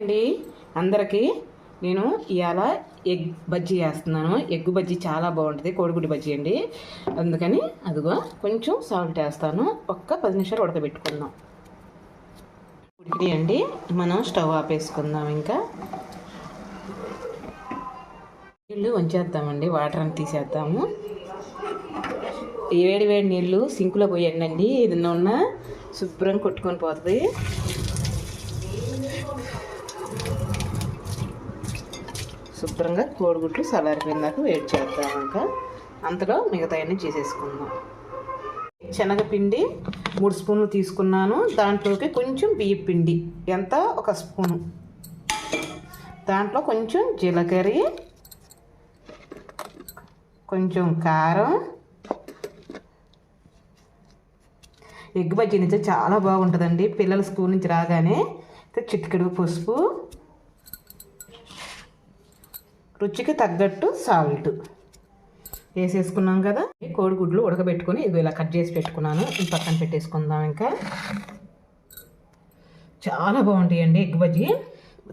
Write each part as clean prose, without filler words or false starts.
అండి అందరికీ నేను ఇవాళ ఎగ్ బజ్జీ వేస్తున్నాను. ఎగ్ బజ్జీ చాలా బాగుంటుంది, కోడిగుడ్డు బజ్జీ అండి. అందుకని అదిగో కొంచెం సాల్ట్ వేస్తాను. ఒక్క 10 నిమిషాలు ఉడకబెట్టుకుందాం. ఉడికినాయండి, మనం స్టవ్ ఆపేసుకుందాం. ఇంకా నీళ్ళు వంచేద్దామండి, వాటర్ అని తీసేద్దాము. వేడి వేడి నీళ్ళు సింకులో పోయండి, ఇది ఉన్న శుభ్రం కొట్టుకొని పోతుంది. శుభ్రంగా కోడిగుడ్లు చల్లారిపోయిందాక వేడి చేద్దాం. ఇంకా అంతలో మిగతాయన్నీ చేసేసుకుందాం. శనగపిండి 3 స్పూన్లు తీసుకున్నాను. దాంట్లోకి కొంచెం బియ్యం పిండి ఎంత, 1 స్పూను. దాంట్లో కొంచెం జీలకర్ర, కొంచెం కారం. ఎగ్ బజ్జీ నుంచి చాలా బాగుంటుందండి. పిల్లలు స్కూల్ నుంచి రాగానే చిటికెడు పసుపు, రుచికి తగ్గట్టు సాల్ట్ వేసేసుకున్నాం కదా. కోడిగుడ్లు ఉడకబెట్టుకొని ఇది ఇలా కట్ చేసి పెట్టుకున్నాను. ఈ పక్కన పెట్టేసుకుందాం. ఇంకా చాలా బాగుంటాయండి ఎగ్ బజ్జీ.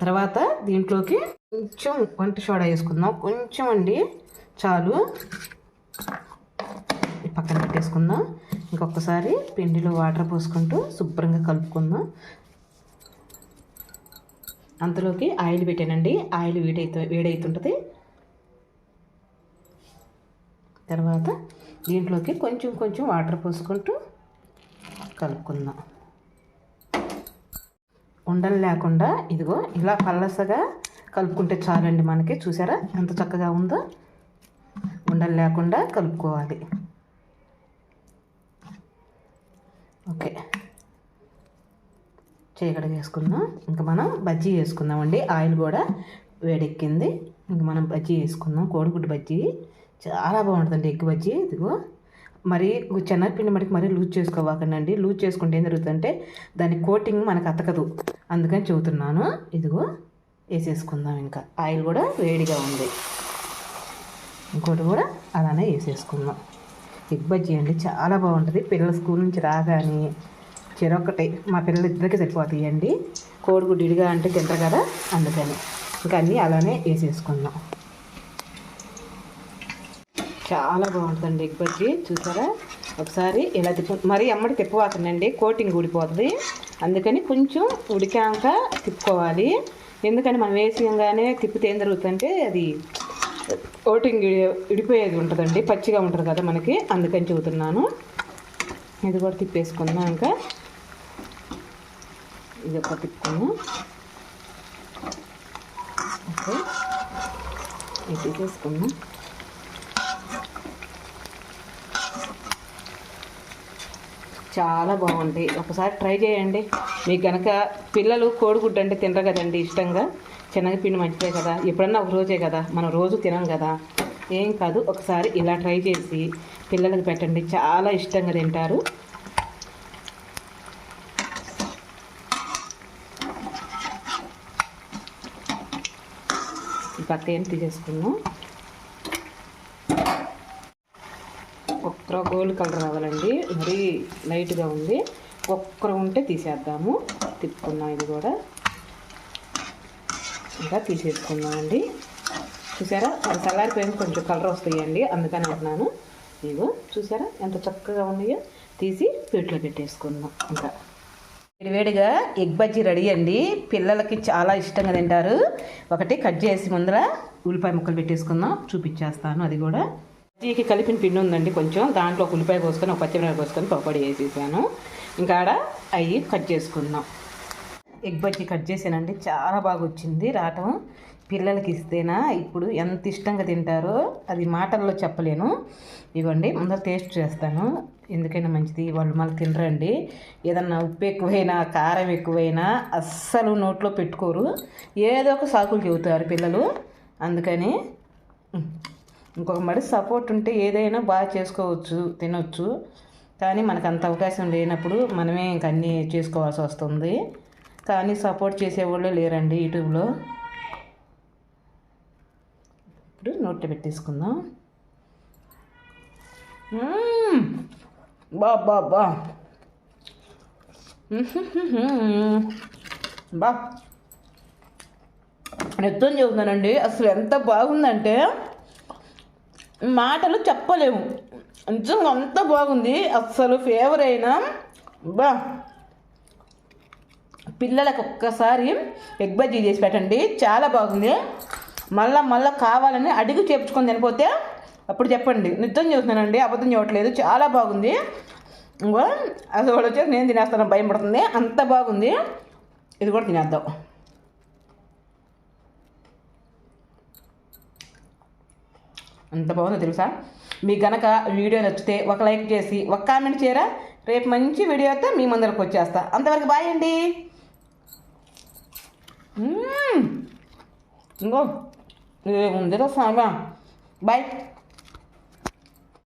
తర్వాత దీంట్లోకి కొంచెం వంట సోడా వేసుకుందాం, కొంచెం అండి, చాలు. ఈ పక్కన పెట్టేసుకుందాం. ఇంకొకసారి పిండిలో వాటర్ పోసుకుంటూ శుభ్రంగా కలుపుకుందాం. అంతలోకి ఆయిల్ పెట్టానండి. ఆయిల్ వేడైతుంటుంది. తర్వాత దీంట్లోకి కొంచెం కొంచెం వాటర్ పోసుకుంటూ కలుపుకుందాం. ఉండలు లేకుండా ఇదిగో ఇలా పలసగా కలుపుకుంటే చాలండి మనకి. చూసారా ఎంత చక్కగా ఉందో. ఉండలు లేకుండా కలుపుకోవాలి. ఓకే, చేయగడ వేసుకుందాం. ఇంకా మనం బజ్జీ వేసుకుందామండి. ఆయిల్ కూడా వేడెక్కింది. ఇంక మనం బజ్జీ వేసుకుందాం. కోడిగుడ్డు బజ్జీ చాలా బాగుంటుందండి ఎగ్ బజ్జీ. ఇదిగో మరి శనగపిండి మరీ లూజ్ చేసుకోవాకండి. లూజ్ చేసుకుంటే ఏం జరుగుతుందంటే దాని కోటింగ్ మనకు అతకదు. అందుకని చెబుతున్నాను. ఇదిగో వేసేసుకుందాం. ఇంకా ఆయిల్ కూడా వేడిగా ఉంది. ఇంకోటి కూడా అలానే వేసేసుకుందాం. ఎగ్ బజ్జీ అండి చాలా బాగుంటుంది. పిల్లలు స్కూల్ నుంచి రాగానే చెరొక్కటే, మా పిల్లలు ఇద్దరికి సరిపోతాయండి. కోడిగుడ్డు ఇడిగా అంటే తింటారు కదా, అందుకని ఇంకా అన్నీ అలానే వేసేసుకుందాం. చాలా బాగుంటుందండి ఎగ్ బజ్జీ. చూసారా ఒకసారి ఇలా మరీ అమ్మడి తిప్పవాకండి, కోటింగ్ ఊడిపోతుంది. అందుకని కొంచెం ఉడికాక తిప్పుకోవాలి. ఎందుకని మనం వేసిగానే తిప్పితే ఏం జరుగుతుందంటే అది కోటింగ్ ఇడిపోయేది ఉంటుందండి, పచ్చిగా ఉంటుంది కదా మనకి. అందుకని చెబుతున్నాను. ఇది కూడా తిప్పేసుకుందాం. ఇంకా ఇది ఒక తిప్పుకుందాం. ఓకే, ఇది తీసేసుకుందాం. చాలా బాగుంది. ఒకసారి ట్రై చేయండి. మీకు కనుక పిల్లలు కోడిగుడ్డు అంటే తినరు కదండి ఇష్టంగా. శనగపిండి మంచిదే కదా, ఎప్పుడన్నా ఒక రోజే కదా, మనం రోజు తినం కదా. ఏం కాదు, ఒకసారి ఇలా ట్రై చేసి పిల్లలకు పెట్టండి, చాలా ఇష్టంగా తింటారు. ఈ పక్క ఏం తీసేసుకుందాం. ఒక్కరో గోల్డ్ కలర్ రావాలండి, మరీ లైట్గా ఉంది. ఒక్కరు ఉంటే తీసేద్దాము. తిప్పుకుందాం. ఇది కూడా ఇంకా తీసేసుకుందామండి. చూసారా అది చల్లారిపోయింది, కొంచెం కలర్ వస్తాయండి, అందుకని అంటున్నాను. ఇదిగో చూసారా ఎంత చక్కగా ఉన్నాయో. తీసి ప్లేట్లో పెట్టేసుకుందాం. ఇంకా వేడివేడిగా ఎగ్ బజ్జీ రెడీ అండి. పిల్లలకి చాలా ఇష్టంగా తింటారు. ఒకటి కట్ చేసి ముందర ఉల్లిపాయ ముక్కలు పెట్టేసుకుందాం, చూపించేస్తాను. అది కూడా బజ్జీకి కలిపిన పిండి ఉందండి కొంచెం, దాంట్లో ఒక ఉల్లిపాయ కోసుకొని ఒక పచ్చిమిరపకాయ కోసుకొని పకోడీ వేసేసాను. ఇంకా ఆడ అవి కట్ చేసుకుందాం. ఎగ్ బజ్జీ కట్ చేసానండి, చాలా బాగా వచ్చింది రావటం. పిల్లలకి ఇస్తేనా ఇప్పుడు ఎంత ఇష్టంగా తింటారో అది మాటల్లో చెప్పలేను. ఇవ్వండి ముందర టేస్ట్ చేస్తాను, ఎందుకైనా మంచిది. వాళ్ళు మళ్ళీ తినరండి. ఏదన్నా ఉప్పు ఎక్కువైనా కారం ఎక్కువైనా అస్సలు నోట్లో పెట్టుకోరు, ఏదో ఒక సాకులు చెబుతారు పిల్లలు. అందుకని ఇంకొక మరి సపోర్ట్ ఉంటే ఏదైనా బాగా చేసుకోవచ్చు, తినొచ్చు. కానీ మనకు అంత అవకాశం లేనప్పుడు మనమే ఇంక అన్నీ చేసుకోవాల్సి వస్తుంది. కానీ సపోర్ట్ చేసేవాళ్ళే లేరండి యూట్యూబ్లో. ఇప్పుడు నోట్లో పెట్టేసుకుందాం. బా బా బా బా నిత్యం చెబుతున్నానండి. అసలు ఎంత బాగుందంటే మాటలు చెప్పలేము. నిజంగా అంత బాగుంది. అస్సలు ఫేవర్ అయినా బా పిల్లలకు ఒక్కసారి ఎగ్ బజ్జీ చేసి పెట్టండి, చాలా బాగుంది. మళ్ళా కావాలని అడిగి చేపించుకొని తినిపోతే అప్పుడు చెప్పండి. నిజం చెబుతున్నానండి, అబద్ధం చెప్పట్లేదు. చాలా బాగుంది. ఇంకో అసలు వాళ్ళు వచ్చేసి నేను తినేస్తాను భయం పడుతుంది, అంత బాగుంది. ఇది కూడా తినేద్దాం. అంత బాగుందో తెలుసా. మీకు గనక వీడియో నచ్చితే ఒక లైక్ చేసి ఒక కామెంట్ చేయరా. రేపు మంచి వీడియో అయితే మీ ముందరకు వచ్చేస్తా. అంతవరకు బాయ్ అండి. ఇంకో ఏముందిరా సామా. బాయ్.